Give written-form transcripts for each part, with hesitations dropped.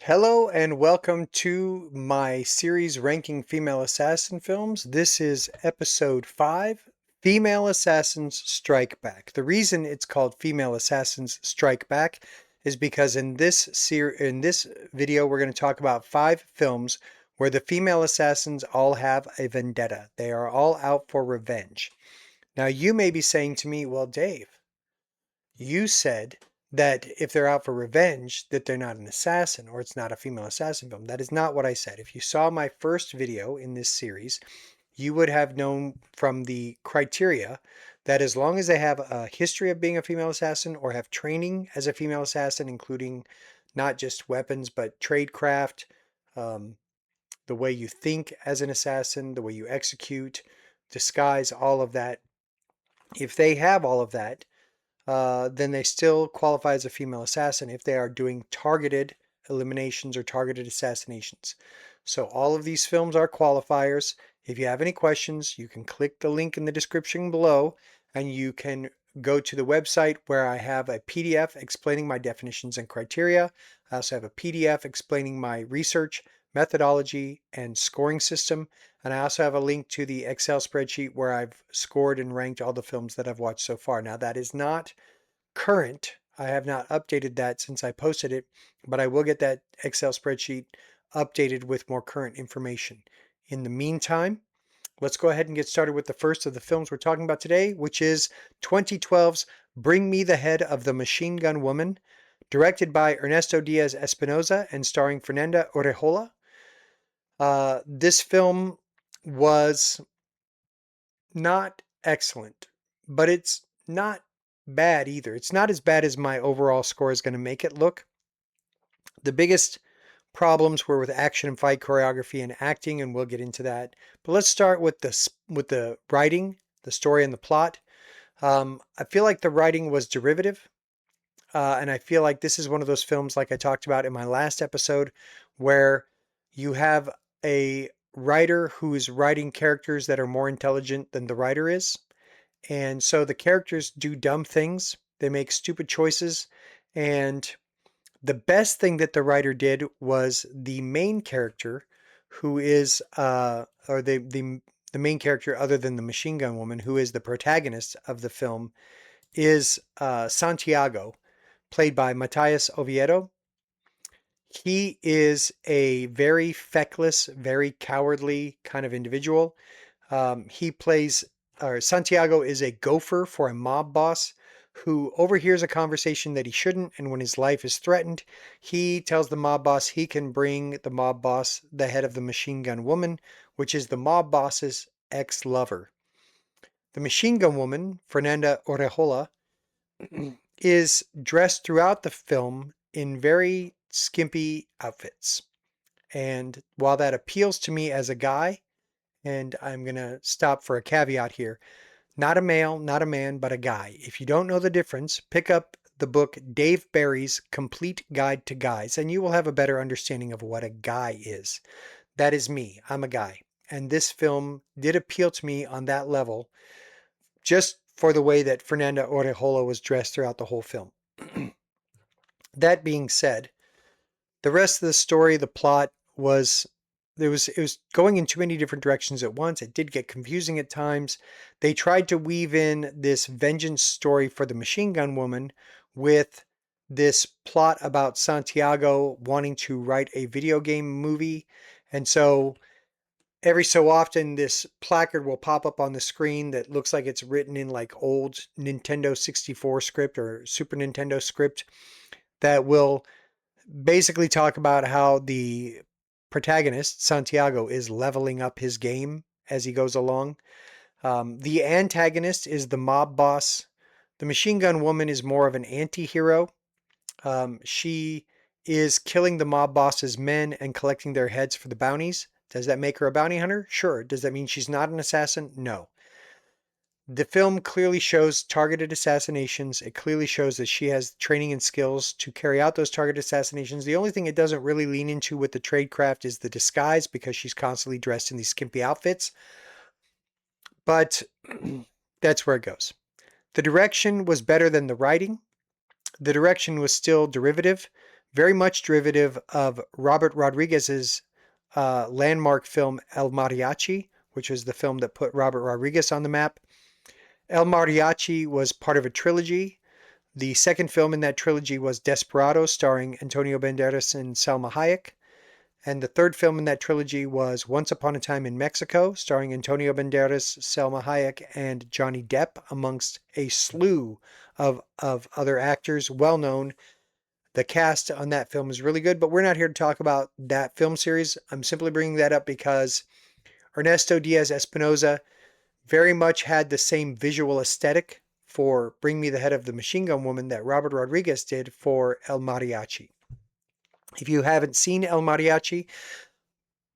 Hello and welcome to my series ranking female assassin films. This is episode 5, Female Assassins Strike Back. The reason it's called Female Assassins Strike Back is because in this video we're going to talk about 5 films where the female assassins all have a vendetta. They are all out for revenge. Now you may be saying to me, "Well, Dave, you said that if they're out for revenge, that they're not an assassin or it's not a female assassin film." That is not what I said. If you saw my first video in this series, you would have known from the criteria that as long as they have a history of being a female assassin or have training as a female assassin, including not just weapons, but tradecraft, um, the way you think as an assassin, the way you execute, disguise, all of that. If they have all of that, then they still qualify as a female assassin if they are doing targeted eliminations or targeted assassinations. So all of these films are qualifiers. If you have any questions, you can click the link in the description below and you can go to the website where I have a PDF explaining my definitions and criteria. I also have a PDF explaining my research, methodology, and scoring system. And I also have a link to the Excel spreadsheet where I've scored and ranked all the films that I've watched so far. Now, that is not current. I have not updated that since I posted it, but I will get that Excel spreadsheet updated with more current information. In the meantime, let's go ahead and get started with the first of the films we're talking about today, which is 2012's Bring Me the Head of the Machine Gun Woman, directed by Ernesto Diaz Espinosa and starring Fernanda Orejola. This film was not excellent, but it's not bad either. It's not as bad as my overall score is going to make it look. The biggest problems were with action and fight choreography and acting, and we'll get into that. But let's start with the writing, the story, and the plot. I feel like the writing was derivative, and I feel like this is one of those films, like I talked about in my last episode, where you have a writer who is writing characters that are more intelligent than the writer is. And so the characters do dumb things, they make stupid choices, and the best thing that the writer did was the main character, who is or the main character other than the machine gun woman, who is the protagonist of the film, is Santiago, played by Matias Oviedo. He is a very feckless, very cowardly kind of individual. He plays, or Santiago is a gopher for a mob boss who overhears a conversation that he shouldn't, and when his life is threatened, he tells the mob boss he can bring the mob boss the head of the machine gun woman, which is the mob boss's ex-lover. The machine gun woman, Fernanda Orejola, is dressed throughout the film in very skimpy outfits. And while that appeals to me as a guy, and I'm going to stop for a caveat here. Not a male, not a man, but a guy. If you don't know the difference, pick up the book Dave Barry's Complete Guide to Guys, and you will have a better understanding of what a guy is. That is me. I'm a guy. And this film did appeal to me on that level, just for the way that Fernanda Orejola was dressed throughout the whole film. That being said, the rest of the story, the plot was it was going in too many different directions at once. It did get confusing at times. They tried to weave in this vengeance story for the machine gun woman with this plot about Santiago wanting to write a video game movie. And so every so often this placard will pop up on the screen that looks like it's written in like old Nintendo 64 script or Super Nintendo script that will basically talk about how the protagonist, Santiago, is leveling up his game as he goes along. The antagonist is the mob boss. The machine gun woman is more of an anti hero. She is killing the mob boss's men and collecting their heads for the bounties. Does that make her a bounty hunter? Sure. Does that mean she's not an assassin? No. The film clearly shows targeted assassinations. It clearly shows that she has training and skills to carry out those targeted assassinations. The only thing it doesn't really lean into with the tradecraft is the disguise because she's constantly dressed in these skimpy outfits. But that's where it goes. The direction was better than the writing. The direction was still derivative, very much derivative of Robert Rodriguez's landmark film El Mariachi, which was the film that put Robert Rodriguez on the map. El Mariachi was part of a trilogy. The second film in that trilogy was Desperado, starring Antonio Banderas and Salma Hayek. And the third film in that trilogy was Once Upon a Time in Mexico, starring Antonio Banderas, Salma Hayek, and Johnny Depp, amongst a slew of other actors, well known. The cast on that film is really good, but we're not here to talk about that film series. I'm simply bringing that up because Ernesto Diaz Espinosa very much had the same visual aesthetic for Bring Me the Head of the Machine Gun Woman that Robert Rodriguez did for El Mariachi. If you haven't seen El Mariachi,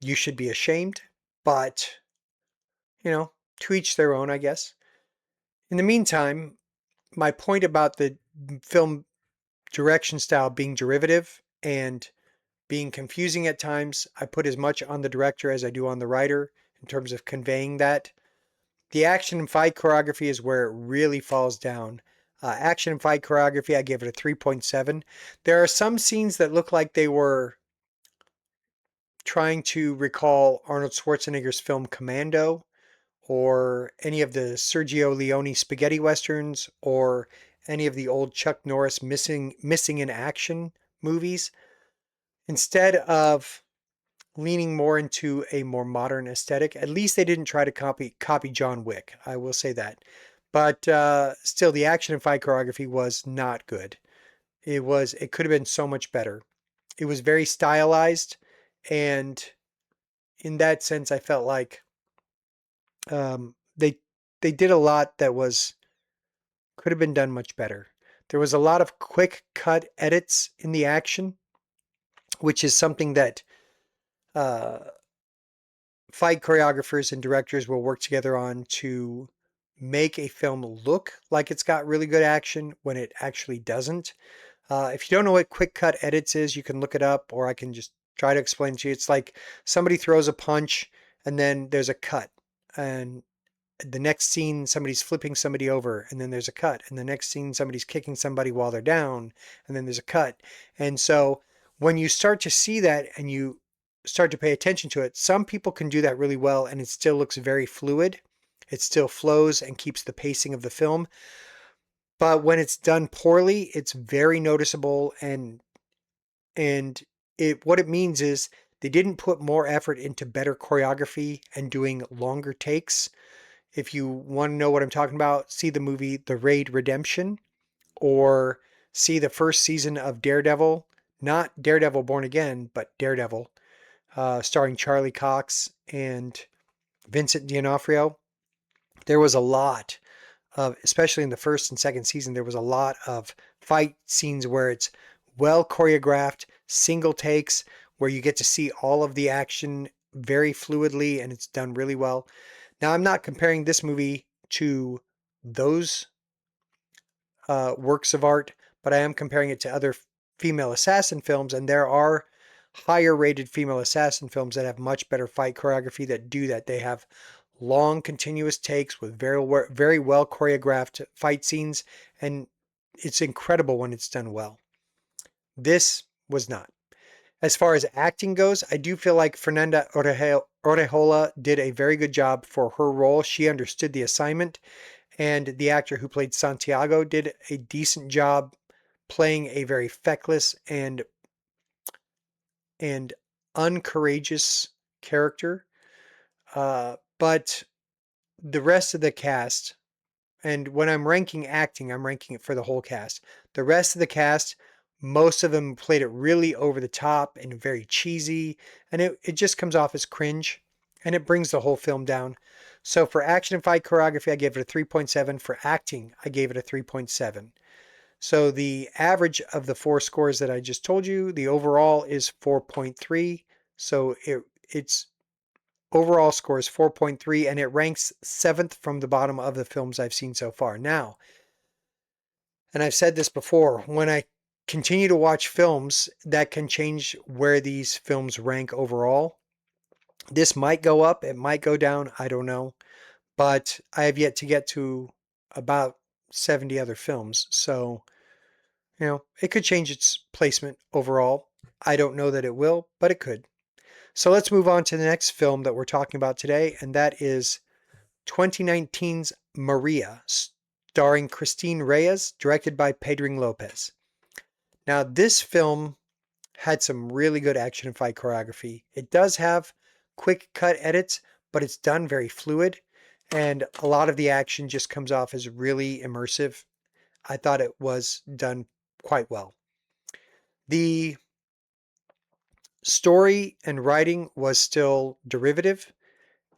you should be ashamed, but, to each their own, I guess. In the meantime, my point about the film direction style being derivative and being confusing at times, I put as much on the director as I do on the writer in terms of conveying that. The action and fight choreography is where it really falls down. Action and fight choreography, I gave it a 3.7. There are some scenes that look like they were trying to recall Arnold Schwarzenegger's film Commando, or any of the Sergio Leone spaghetti westerns, or any of the old Chuck Norris missing in action movies, instead of leaning more into a more modern aesthetic. At least they didn't try to copy John Wick. I will say that. But still, the action and fight choreography was not good. It could have been so much better. It was very stylized, and in that sense, I felt like um, they they did a lot that was could have been done much better. There was a lot of quick cut edits in the action, which is something that uh, fight choreographers and directors will work together on to make a film look like it's got really good action when it actually doesn't. If you don't know what quick cut edits is, you can look it up, or I can just try to explain to you. It's like somebody throws a punch and then there's a cut, and the next scene somebody's flipping somebody over, and then there's a cut, and the next scene somebody's kicking somebody while they're down, and then there's a cut. And so when you start to see that and you start to pay attention to it, some people can do that really well and it still looks very fluid. It still flows and keeps the pacing of the film. But when it's done poorly, it's very noticeable, and what it means is they didn't put more effort into better choreography and doing longer takes. If you want to know what I'm talking about, see the movie The Raid Redemption, or see the first season of Daredevil, not Daredevil Born Again, but Daredevil, starring Charlie Cox and Vincent D'Onofrio. There was a lot of, especially in the first and second season, there was a lot of fight scenes where it's well choreographed, single takes, where you get to see all of the action very fluidly and it's done really well. Now, I'm not comparing this movie to those works of art, but I am comparing it to other female assassin films, and there are higher rated female assassin films that have much better fight choreography that do that. They have long continuous takes with very well choreographed fight scenes, and it's incredible when it's done well. This was not. As far as acting goes, I do feel like Fernanda Orejola did a very good job for her role. She understood the assignment, and the actor who played Santiago did a decent job playing a very feckless and uncourageous character. But the rest of the cast, and when I'm ranking acting, I'm ranking it for the whole cast. The rest of the cast, most of them played it really over the top and very cheesy, and it just comes off as cringe, and it brings the whole film down. So for action and fight choreography, I gave it a 3.7. For acting, I gave it a 3.7. So the average of the four scores that I just told you, the overall is 4.3. So its overall score is 4.3, and it ranks seventh from the bottom of the films I've seen so far. Now, and I've said this before, when I continue to watch films, that can change where these films rank overall. This might go up, it might go down, I don't know. But I have yet to get to about 70 other films. So It could change its placement overall. I don't know that it will, but it could. So let's move on to the next film that we're talking about today, and that is 2019's Maria, starring Christine Reyes, directed by Pedro Lopez. Now, this film had some really good action and fight choreography. It does have quick cut edits, but it's done very fluid, and a lot of the action just comes off as really immersive. I thought it was done quite well. The story and writing was still derivative,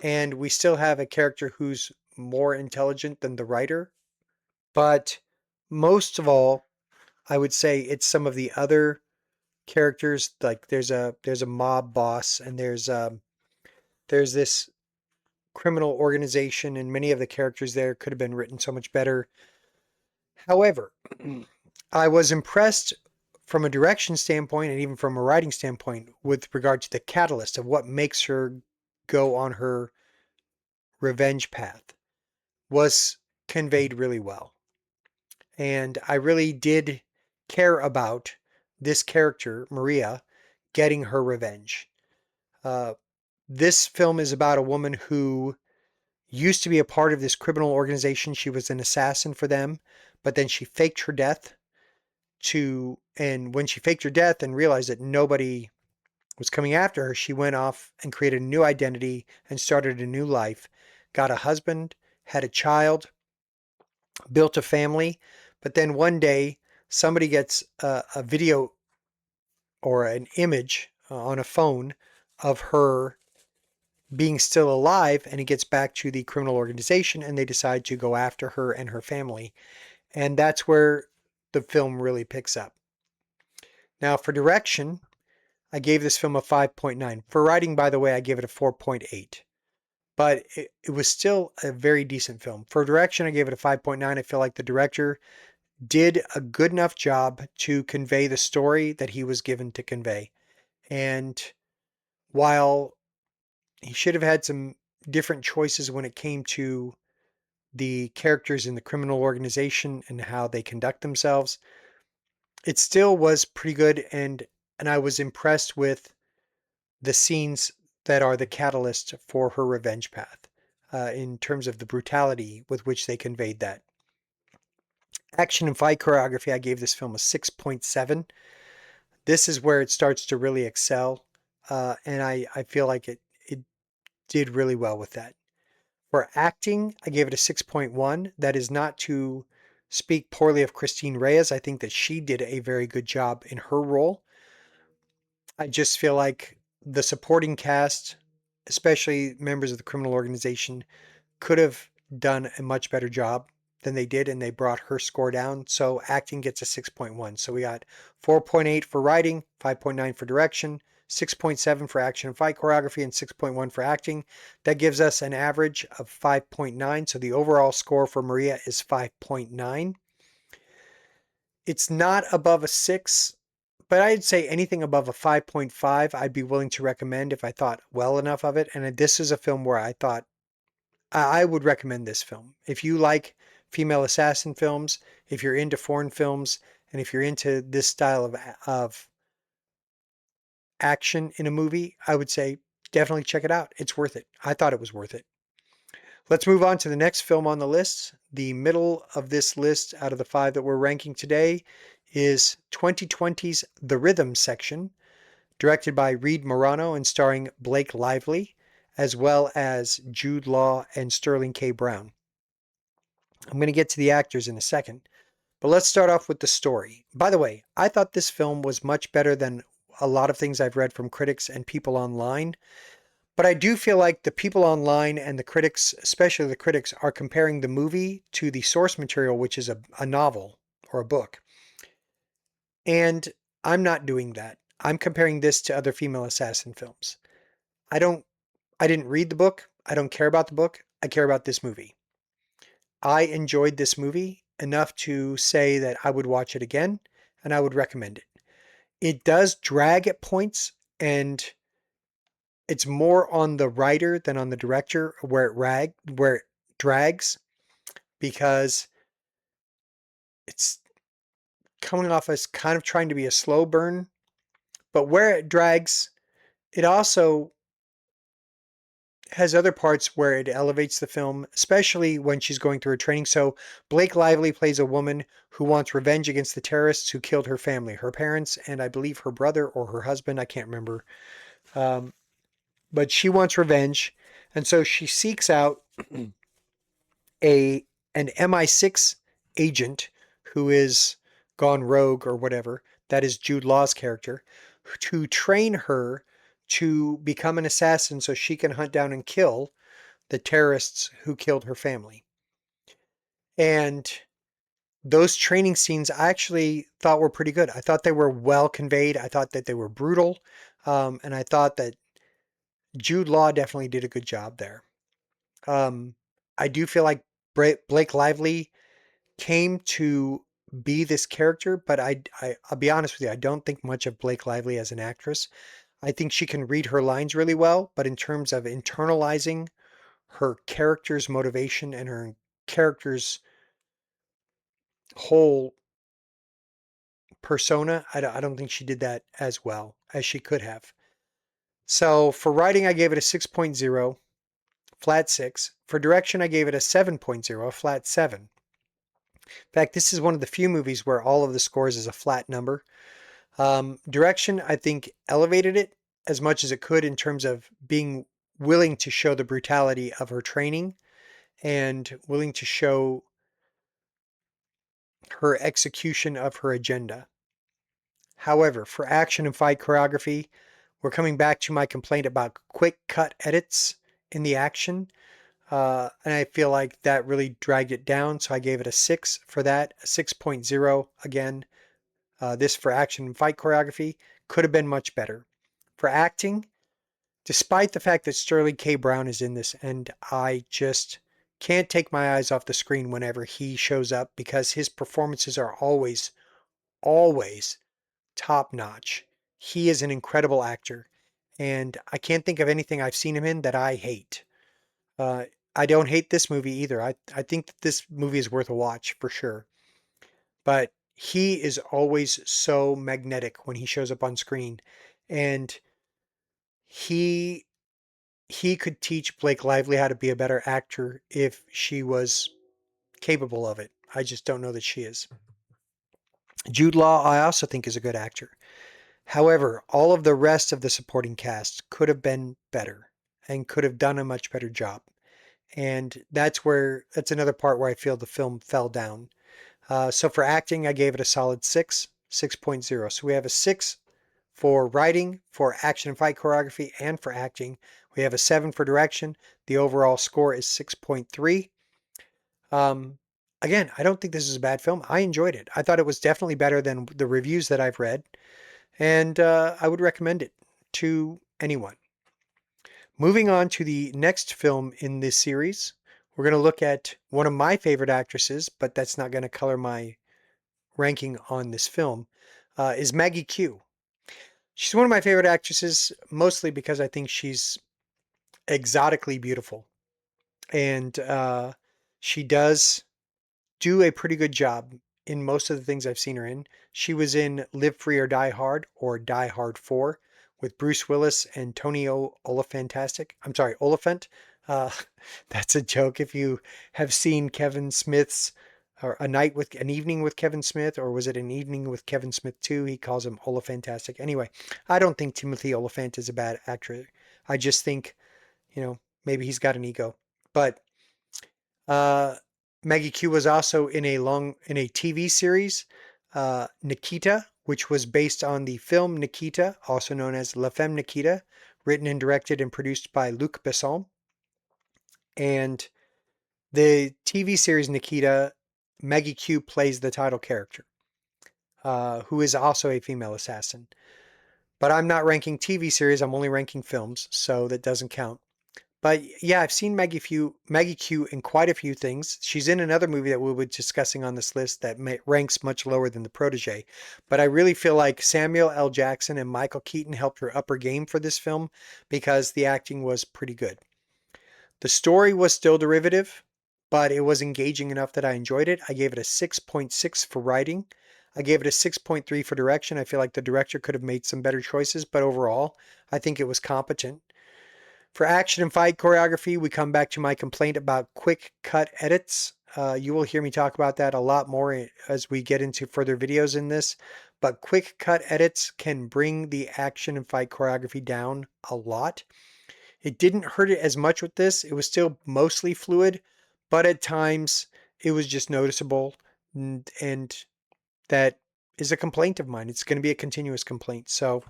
and we still have a character who's more intelligent than the writer. But most of all, I would say it's some of the other characters. Like there's a mob boss, and there's this criminal organization, and many of the characters there could have been written so much better. However, I was impressed from a direction standpoint and even from a writing standpoint with regard to the catalyst of what makes her go on her revenge path was conveyed really well. And I really did care about this character, Maria, getting her revenge. Uh, this film is about a woman who used to be a part of this criminal organization. She was an assassin for them, but then she faked her death and when she faked her death and realized that nobody was coming after her, she went off and created a new identity and started a new life, got a husband, had a child, built a family. But then one day, somebody gets a video or an image on a phone of her being still alive, and it gets back to the criminal organization, and they decide to go after her and her family. And that's where the film really picks up. Now, for direction, I gave this film a 5.9. For writing, by the way, I gave it a 4.8. But it was still a very decent film. For direction, I gave it a 5.9. I feel like the director did a good enough job to convey the story that he was given to convey. And while he should have had some different choices when it came to the characters in the criminal organization and how they conduct themselves, it still was pretty good, and I was impressed with the scenes that are the catalyst for her revenge path in terms of the brutality with which they conveyed that. Action and fight choreography, I gave this film a 6.7. This is where it starts to really excel, and I feel like it did really well with that. For acting, I gave it a 6.1. That is not to speak poorly of Christine Reyes. I think that she did a very good job in her role. I just feel like the supporting cast, especially members of the criminal organization, could have done a much better job than they did, and they brought her score down. So acting gets a 6.1. So we got 4.8 for writing, 5.9 for direction, 6.7 for action and fight choreography, and 6.1 for acting. That gives us an average of 5.9. So the overall score for Maria is 5.9. It's not above a 6, but I'd say anything above a 5.5 I'd be willing to recommend if I thought well enough of it. And this is a film where I thought I would recommend this film. If you like female assassin films, if you're into foreign films, and if you're into this style of action in a movie, I would say definitely check it out. It's worth it. I thought it was worth it. Let's move on to the next film on the list. The middle of this list out of the 5 that we're ranking today is 2020's The Rhythm Section, directed by Reed Morano and starring Blake Lively, as well as Jude Law and Sterling K. Brown. I'm going to get to the actors in a second, but let's start off with the story. By the way, I thought this film was much better than a lot of things I've read from critics and people online, but I do feel like the people online and the critics, especially the critics, are comparing the movie to the source material, which is a novel or a book. And I'm not doing that. I'm comparing this to other female assassin films. I don't I didn't read the book. I don't care about the book. I care about this movie. I enjoyed this movie enough to say that I would watch it again and I would recommend it. It does drag at points, and it's more on the writer than on the director where it drags, because it's coming off as kind of trying to be a slow burn, but where it drags, it also has other parts where it elevates the film, especially when she's going through her training. So Blake Lively plays a woman who wants revenge against the terrorists who killed her family, her parents, and I believe her brother or her husband. I can't remember. Um, but she wants revenge. And so she seeks out a an MI6 agent who is gone rogue or whatever. That is Jude Law's character, to train her to become an assassin so she can hunt down and kill the terrorists who killed her family. And those training scenes I actually thought were pretty good. I thought they were well conveyed. I thought that they were brutal. And I thought that Jude Law definitely did a good job there. I do feel like Blake Lively came to be this character, but I'll be honest with you, I don't think much of Blake Lively as an actress. I think she can read her lines really well, but in terms of internalizing her character's motivation and her character's whole persona, I don't think she did that as well as she could have. So for writing, I gave it a 6.0, flat 6. For direction, I gave it a 7.0, flat 7. In fact, this is one of the few movies where all of the scores is a flat number. Direction, I think, elevated it as much as it could in terms of being willing to show the brutality of her training and willing to show her execution of her agenda. However, for action and fight choreography, we're coming back to my complaint about quick cut edits in the action. And I feel like that really dragged it down. So I gave it a 6 for that, a 6.0 again. This for action and fight choreography could have been much better. For acting, despite the fact that Sterling K. Brown is in this, and I just can't take my eyes off the screen whenever he shows up because his performances are always, always top notch. He is an incredible actor, and I can't think of anything I've seen him in that I hate. Uh, I don't hate this movie either. I think that this movie is worth a watch for sure. But he is always so magnetic when he shows up on screen, and he he could teach Blake Lively how to be a better actor if she was capable of it. I just don't know that she is. Jude Law, I also think is a good actor. However, all of the rest of the supporting cast could have been better and could have done a much better job. And that's another part where I feel the film fell down. So for acting, I gave it a solid 6, 6.0. So we have a 6 for writing, for action and fight choreography, and for acting. We have a 7 for direction. The overall score is 6.3. Again, I don't think this is a bad film. I enjoyed it. I thought it was definitely better than the reviews that I've read, and I would recommend it to anyone. Moving on to the next film in this series, we're going to look at one of my favorite actresses, but that's not going to color my ranking on this film, is Maggie Q. She's one of my favorite actresses, mostly because I think she's exotically beautiful. And she does do a pretty good job in most of the things I've seen her in. She was in Live Free or Die Hard or Die Hard 4 with Bruce Willis and Tony Oliphant. I'm sorry, Oliphant. Uh, that's a joke if you have seen Kevin Smith's or an evening with Kevin Smith, or was it an evening with Kevin Smith 2? He calls him Olyphantastic. Anyway, I don't think Timothy Olyphant is a bad actor. I just think, maybe he's got an ego. But uh, Maggie Q was also in a TV series, Nikita, which was based on the film Nikita, also known as La Femme Nikita, written and directed and produced by Luc Besson. And the TV series Nikita, Maggie Q plays the title character, who is also a female assassin. But I'm not ranking TV series, I'm only ranking films, so that doesn't count. But yeah, I've seen Maggie Q in quite a few things. She's in another movie that we'll be discussing on this list that ranks much lower than The Protege. But I really feel like Samuel L. Jackson and Michael Keaton helped her up her game for this film because the acting was pretty good. The story was still derivative, but it was engaging enough that I enjoyed it. I gave it a 6.6 for writing. I gave it a 6.3 for direction. I feel like the director could have made some better choices, but overall, I think it was competent. For action and fight choreography, we come back to my complaint about quick cut edits. You will hear me talk about that a lot more as we get into further videos in this, but quick cut edits can bring the action and fight choreography down a lot. It didn't hurt it as much with this. It was still mostly fluid, but at times it was just noticeable, and that is a complaint of mine. It's going to be a continuous complaint. So,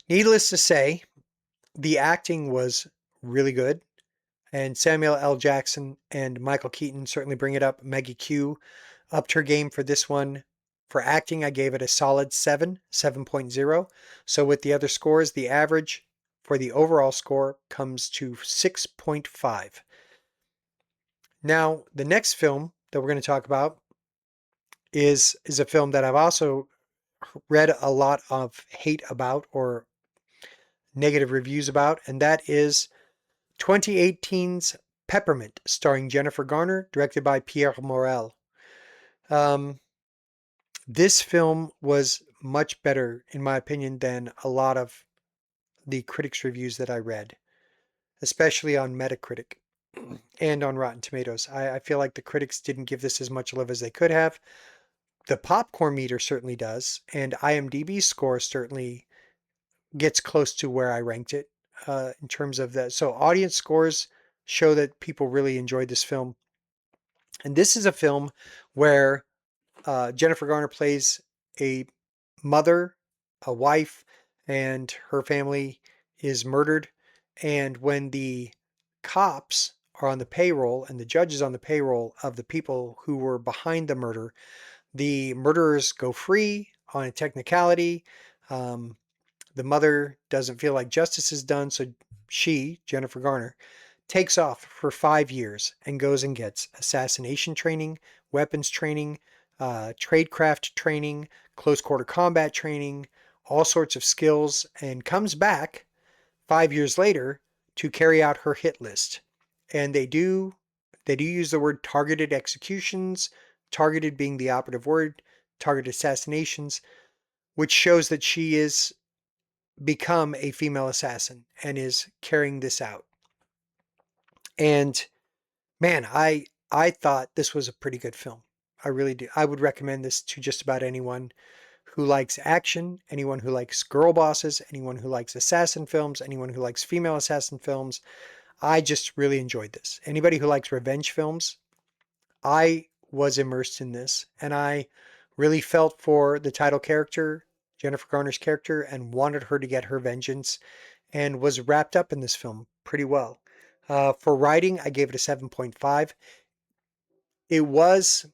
needless to say, the acting was really good, and Samuel L. Jackson and Michael Keaton certainly bring it up. Maggie Q upped her game for this one. For acting, I gave it a solid 7.0. So with the other scores, the average for the overall score comes to 6.5. Now, the next film that we're going to talk about is a film that I've also read a lot of hate about or negative reviews about, and that is 2018's Peppermint, starring Jennifer Garner, directed by Pierre Morel. This film was much better, in my opinion, than a lot of the critics' reviews that I read, especially on Metacritic and on Rotten Tomatoes. I feel like the critics didn't give this as much love as they could have. The popcorn meter certainly does, and IMDb's score certainly gets close to where I ranked it in terms of that. So audience scores show that people really enjoyed this film. And this is a film where Jennifer Garner plays a mother, a wife, and her family is murdered. And when the cops are on the payroll and the judge is on the payroll of the people who were behind the murder, the murderers go free on a technicality. The mother doesn't feel like justice is done, so she, Jennifer Garner, takes off for 5 years and goes and gets assassination training, weapons training, tradecraft training, close quarter combat training, all sorts of skills, and comes back 5 years later to carry out her hit list. And they do use the word targeted executions, targeted being the operative word, targeted assassinations, which shows that she is become a female assassin and is carrying this out. And man, I thought this was a pretty good film. I really do. I would recommend this to just about anyone who likes action, anyone who likes girl bosses, anyone who likes assassin films, anyone who likes female assassin films. I just really enjoyed this. Anybody who likes revenge films, I was immersed in this, and I really felt for the title character, Jennifer Garner's character, and wanted her to get her vengeance, and was wrapped up in this film pretty well. For writing, I gave it a 7.5. It was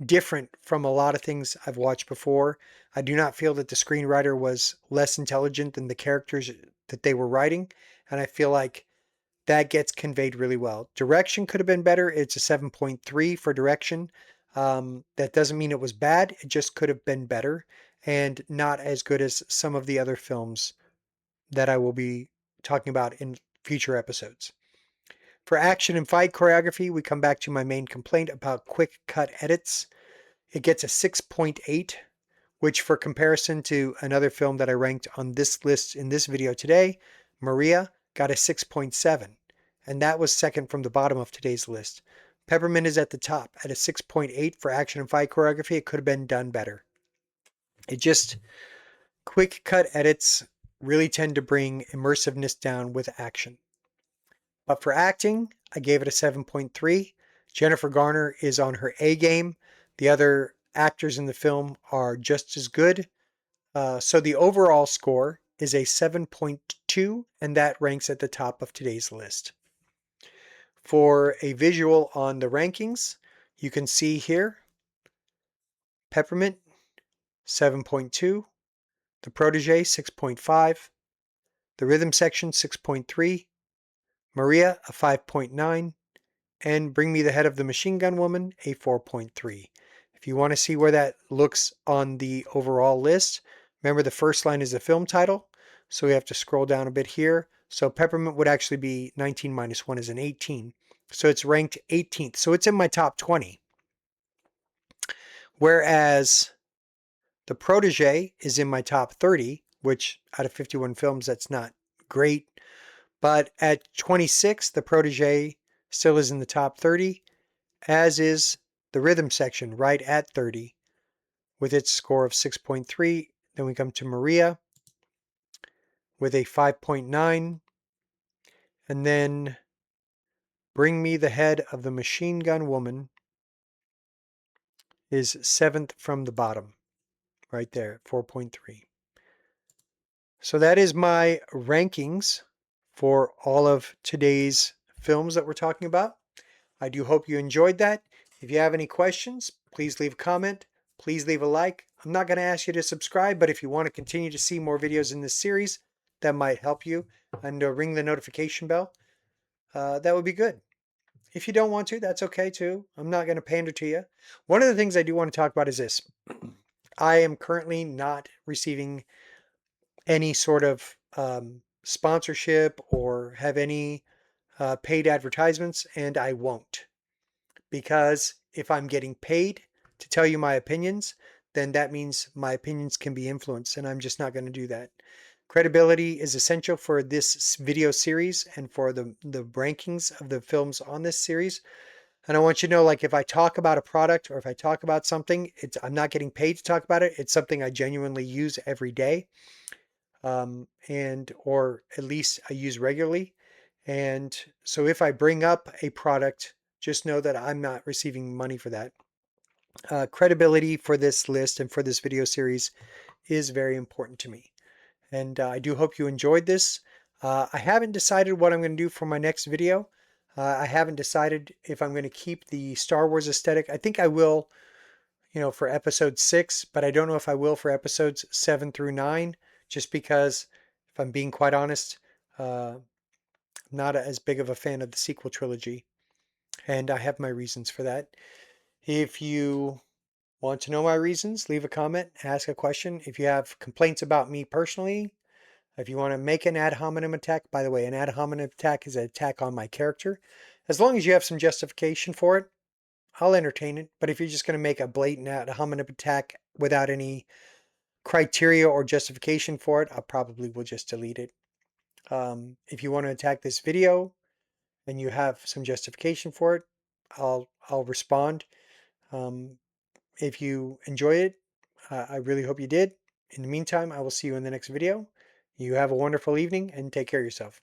different from a lot of things I've watched before. I do not feel that the screenwriter was less intelligent than the characters that they were writing, and I feel like that gets conveyed really well. Direction could have been better. It's a 7.3 for direction. That doesn't mean it was bad. It just could have been better and not as good as some of the other films that I will be talking about in future episodes. For action and fight choreography, we come back to my main complaint about quick cut edits. It gets a 6.8, which for comparison to another film that I ranked on this list in this video today, Maria, got a 6.7. And that was second from the bottom of today's list. Peppermint is at the top at a 6.8 for action and fight choreography. It could have been done better. It just, quick cut edits really tend to bring immersiveness down with action. But for acting, I gave it a 7.3. Jennifer Garner is on her A game. The other actors in the film are just as good. So the overall score is a 7.2, and that ranks at the top of today's list. For a visual on the rankings, you can see here, Peppermint, 7.2, The Protege, 6.5, The Rhythm Section, 6.3, Maria, a 5.9, and Bring Me the Head of the Machine Gun Woman, a 4.3. If you want to see where that looks on the overall list, remember the first line is the film title, so we have to scroll down a bit here. So Peppermint would actually be 19 minus 1 is an 18. So it's ranked 18th. So it's in my top 20, Whereas The Protege is in my top 30, which out of 51 films, that's not great. But at 26, The Protege still is in the top 30, as is The Rhythm Section, right at 30, with its score of 6.3. Then we come to Maria with a 5.9. And then Bring Me the Head of the Machine Gun Woman is seventh from the bottom, right there, 4.3. So that is my rankings for all of today's films that we're talking about. I do hope you enjoyed that. If you have any questions, please leave a comment. Please leave a like. I'm not going to ask you to subscribe, but if you want to continue to see more videos in this series, that might help you. And ring the notification bell. That would be good. If you don't want to, that's okay too. I'm not going to pander to you. One of the things I do want to talk about is this. I am currently not receiving any sort of sponsorship or have any paid advertisements, and I won't. Because if I'm getting paid to tell you my opinions, then that means my opinions can be influenced, and I'm just not going to do that. Credibility is essential for this video series and for the rankings of the films on this series. And I want you to know, like, if I talk about a product or if I talk about something, I'm not getting paid to talk about it. It's something I genuinely use every day, or at least I use regularly. And so if I bring up a product, just know that I'm not receiving money for that. Credibility for this list and for this video series is very important to me. And I do hope you enjoyed this. I haven't decided what I'm going to do for my next video. I haven't decided if I'm going to keep the Star Wars aesthetic. I think I will, for episode 6, but I don't know if I will for episodes 7 through 9, just because, if I'm being quite honest, I'm not as big of a fan of the sequel trilogy, and I have my reasons for that. If you want to know my reasons, leave a comment, ask a question. If you have complaints about me personally, if you want to make an ad hominem attack, by the way, an ad hominem attack is an attack on my character. As long as you have some justification for it, I'll entertain it. But if you're just going to make a blatant ad hominem attack without any criteria or justification for it, I probably will just delete it. If you want to attack this video and you have some justification for it, I'll respond. If you enjoy it, I really hope you did. In the meantime, I will see you in the next video. You have a wonderful evening and take care of yourself.